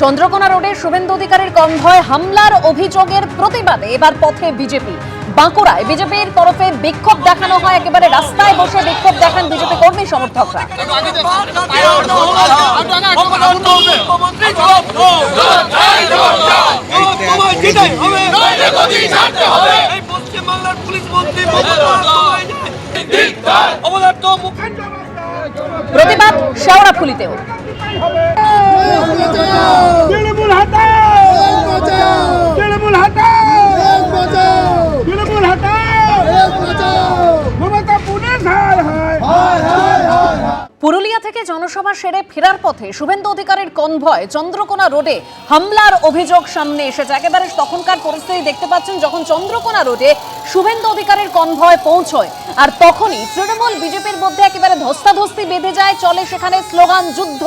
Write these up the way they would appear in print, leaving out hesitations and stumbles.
চন্দ্রকোনা রোডে শুভেন্দু অধিকারীর কনভয় হামলার অভিযোগের প্রতিবাদে এবার পথে বিজেপি। বাঁকুড়ায় বিজেপির তরফে বিক্ষোভ দেখানো হয়, একেবারে রাস্তায় বসে বিক্ষোভ দেখান বিজেপি কর্মী সমর্থকরা। প্রতিবাদ শেওড়াফুলিতেও। পুরুলিয়া থেকে জনসভা সেরে ফেরার পথে শুভেন্দু অধিকারীর কনভয় চন্দ্রকোনা রোডে হামলার অভিযোগ সামনে এসেছে। একেবারে তখনকার পরিস্থিতি দেখতে পাচ্ছেন, যখন চন্দ্রকোনা রোডে শুভেন্দু অধিকারীর কনভয় পৌঁছয় আর তখনই তৃণমূল বিজেপির মধ্যে একেবারে ধস্তাধস্তি বেঁধে যায়, চলে সেখানে স্লোগান যুদ্ধ।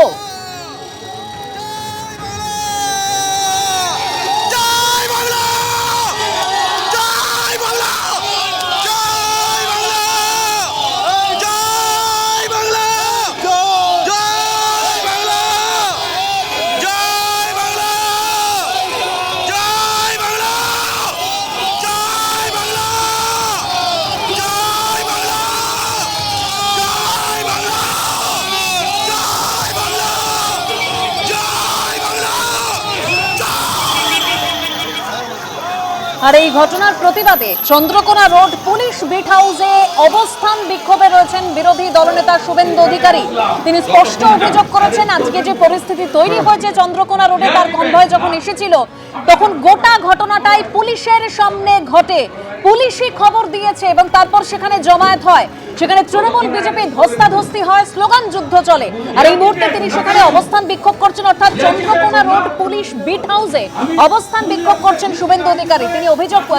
আর এই ঘটনার প্রতিবাদে চন্দ্রকোনা রোড পুলিশ বিট হাউসে অবস্থান বিক্ষোভে রয়েছেন বিরোধী দলনেতা শুভেন্দু অধিকারী। তিনি স্পষ্ট অভিযোগ করেছেন, আজকে যে পরিস্থিতি তৈরি হয়েছে চন্দ্রকোনা রোডে, তার কনভয় যখন এসেছিল তখন গোটা ঘটনাটাই পুলিশের সামনে ঘটে। পুলিশই খবর দিয়েছে এবং তারপর সেখানে জমায়েত হয়, সেখানে তৃণমূল বিজেপি ধস্তাধস্তি হয়, স্লোগান যুদ্ধ চলে। আর এই মুহূর্তে তিনি সেখানে অবস্থান বিক্ষোভ করছেন, অর্থাৎ চন্দ্রকোনা রোড পুলিশ বিট হাউসে অবস্থান বিক্ষোভ করছেন শুভেন্দু অধিকারী।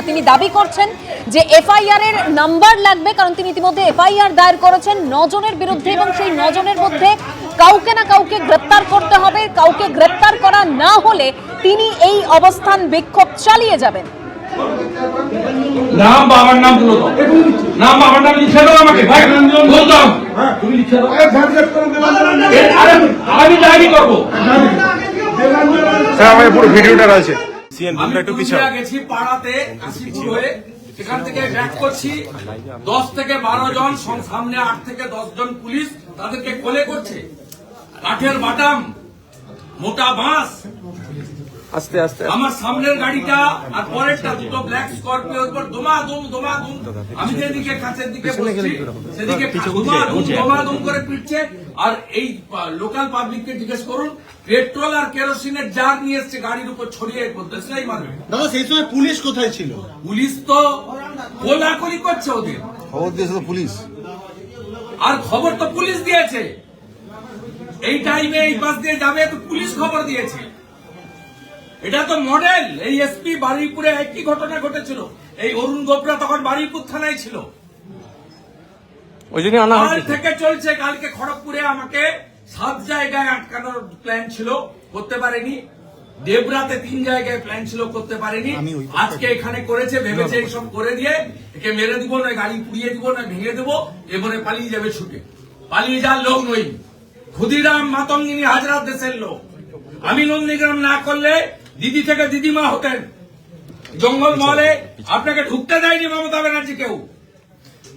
তিনি দাবি করছেন যে এফআইআর এর নাম্বার লাগবে, কারণ তিনি ইতিমধ্যে এফআইআর দায়ের করেছেন 9 জনের বিরুদ্ধে এবং সেই 9 জনের মধ্যে কাউকে না কাউকে গ্রেপ্তার করতে হবে। কাউকে গ্রেপ্তার করা না হলে তিনি এই অবস্থান বিক্ষোভ চালিয়ে যাবেন। নাম বাবার নাম বলো তো, নাম বাবার নাম লিখে দাও আমাকে, ভাই বলতাম তুমি লিখে দাও। আমি ডায়েরি করব স্যার, আমার পুরো ভিডিওটা আছে। আমি পুরুলিয়া গেছি পাড়াতে কাশীপুর হয়ে, সেখান থেকে ব্যাক করছি 10 থেকে 12 জন, সামনে 8 থেকে 10 জন পুলিশ তাদেরকে কোলে করছে, কাঠের বাটাম, মোটা বাঁশ। আস্তে আস্তে আমার সামনের গাড়িটা আর পরেরটা দুটো ব্ল্যাক স্করপিওর উপর দমাদম। আমি যেদিকে কাছের দিকে বসছি সেদিকে দমাদম করে পিটছে। আর এই লোকাল পাবলিককে জিজ্ঞেস করুন, পেট্রোল আর কেরোসিনের জার নিয়ে এসছে গাড়ির উপর ছড়িয়ে দেশলাই মারবে। দাদা, সেই সময় পুলিশ কোথায় ছিল? পুলিশ তো কোলাকুলি করছে, ওদের খবর দিয়েছে তো পুলিশ। আর খবর তো পুলিশ দিয়েছে, এই টাইমে এই বাস দিয়ে যাবে তো পুলিশ খবর দিয়েছে। এটা তো মডেল। এই এসপি বারুইপুরে একই ঘটনা ঘটেছিল, এই অরুণ গোবরা তখন বারুইপুর থানায় ছিল। ওই জন্য আনা হয়েছে থেকে চলছে। কালকে খড়গপুরে আমাকে 7 জায়গায় আটকানোর প্ল্যান ছিল, করতে পারেনি। দেবরাতে 3 জায়গায় প্ল্যান ছিল, করতে পারেনি। আজকে এখানে করেছে, ভেবেছে এইসব করে দিয়ে একে মেরে দিব, নয় গাড়ি পুড়িয়ে দিব, নয় ভেঙে দেবো, এবারে পালিয়ে যাবে ছুটে। পালিয়ে যাওয়ার লোক নই। ক্ষুদিরাম মাতঙ্গিনী হাজরাত দেশের লোক। আমি নন্দীগ্রাম না করলে দিদি থেকে দিদিমা হতেন। জঙ্গল মহলে আপনাকে ঢুকতে দেয়নি মমতা ব্যানার্জি কেউ।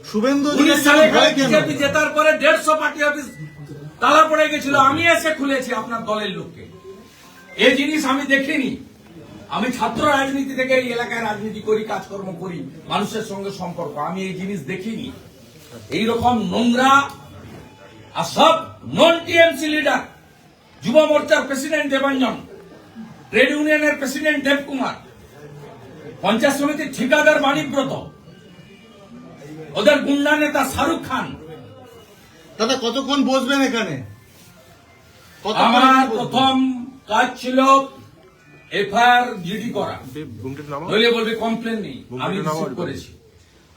শুভেন্দু 19 সালে বিজেপি জেতার পরে 150 পার্টি অফিস তালা পড়ে গেছিল, আমি এসে খুলেছি আপনার দলের লোককে। এই জিনিস আমি দেখিনি। আমি ছাত্র রাজনীতি থেকে এই এলাকায় রাজনীতি করি, কাজকর্ম করি, মানুষের সঙ্গে সম্পর্ক। আমি এই জিনিস দেখিনি। এইরকম নোংরা আর সব নন টিএমসি লিডার, যুব মোর্চার প্রেসিডেন্ট দেবাঞ্জন, ট্রেড ইউনিয়নের প্রেসিডেন্ট দেবকুমার, পঞ্চায়েত সমিতির ঠিকাদার বাণীব্রত, ওদের গুন্ডা নেতা শাহরুখ খান। দাদা, কতক্ষণ বসবেন এখানে? আমার প্রথম কাজ ছিল এফআইআর জিডি করা, নইলে বলবে কমপ্লেন নেই। আমি রিসিভ করেছি,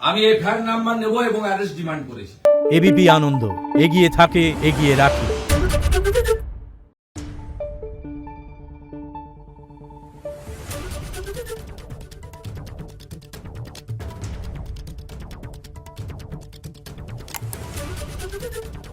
আমি এফআইআর নাম্বার নেব এবং অ্যারেস্ট ডিমান্ড করেছি। এবিপি আনন্দ, এগিয়ে থাকে, এগিয়ে রাখে। Thank you.